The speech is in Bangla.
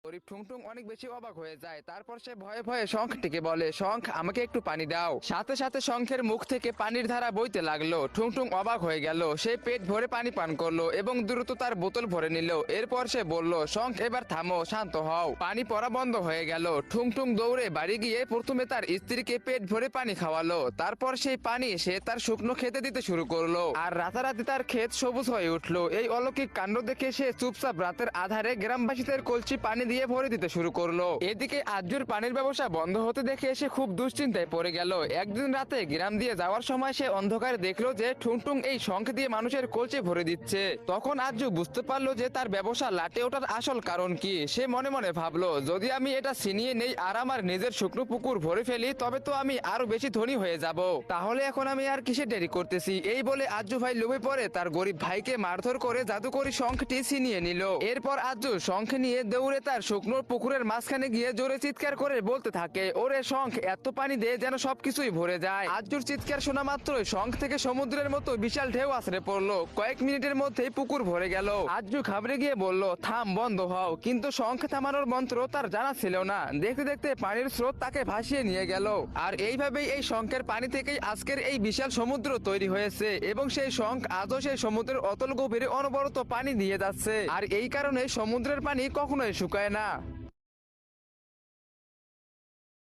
গরিব ঠুংঠুং অনেক বেশি অবাক হয়ে যায়। তারপর সে ভয়ে ভয়ে শঙ্খটিকে বলে, শঙ্খ আমাকে একটু পানি দাও। সাথে সাথে শঙ্খের মুখ থেকে পানির ধারা বইতে লাগলো। ঠুংঠুং অবাক হয়ে গেল। সে পেট ভরে পানি পান করলো এবং দ্রুত তার বোতল ভরে নিল। এরপর সে বলল, শঙ্খ এবার থামো, শান্ত হও। পানি পড়া বন্ধ হয়ে গেল। ঠুংঠুং দৌড়ে বাড়ি গিয়ে প্রথমে তার স্ত্রীকে পেট ভরে পানি খাওয়ালো। তারপর সেই পানি সে তার শুকনো খেতে দিতে শুরু করলো, আর রাতারাতি তার ক্ষেত সবুজ হয়ে উঠলো। এই অলৌকিক কাণ্ড দেখে সে চুপচাপ রাতের আধারে গ্রামবাসীদের কলসি পানি দিয়ে ভরে দিতে শুরু করলো। এদিকে আজ্জুর পানির ব্যবসা বন্ধ হতে দেখে সে খুব দুশ্চিন্তায় পড়ে গেল। একদিন রাতে গ্রাম দিয়ে যাওয়ার সময় সে অন্ধকারে দেখলো যে ঠুংঠুং এই শঙ্খ দিয়ে মানুষের কলসি ভরে দিচ্ছে। তখন আজ্জু বুঝতে পারলো যে তার ব্যবসা লাটে ওঠার আসল কারণ কি। সে মনে মনে ভাবলো, যদি আমি এটা ছিনিয়ে নেই আর আমার নিজের শুকনো পুকুর ভরে ফেলি, তবে তো আমি আরো বেশি ধনী হয়ে যাব। তাহলে এখন আমি আর কিসে দেরি করতেছি। এই বলে আজ্জু ভাই লোভে পড়ে তার গরিব ভাইকে মারধর করে জাদুকরি শঙ্খটি ছিনিয়ে নিল। এরপর আজ্জু শঙ্খ নিয়ে দৌড়ে তার শুকনো পুকুরের মাঝখানে গিয়ে জোরে চিৎকার করে বলতে থাকে, ওরে শঙ্খ, এত পানি দে যেন সবকিছুই ভরে যায়। আজ্জুর চিৎকার শোনা মাত্রই শঙ্খ থেকে সমুদ্রের মতো বিশাল ঢেউ আছড়ে পড়লো। কয়েক মিনিটের মধ্যেই পুকুর ভরে গেল। আজ্জু ঘাবড়ে গিয়ে বলল, থাম, বন্ধ হও। কিন্তু শঙ্খ থামানোর মন্ত্র তার জানা ছিল না। দেখতে দেখতে পানির স্রোত তাকে ভাসিয়ে নিয়ে গেল। আর এইভাবেই এই শঙ্খের পানি থেকেই আজকের এই বিশাল সমুদ্র তৈরি হয়েছে এবং সেই শঙ্খ আজও সেই সমুদ্রের অতল গভীরে অনবরত পানি দিয়ে যাচ্ছে। আর এই কারণে সমুদ্রের পানি কখনোই শুকায় না।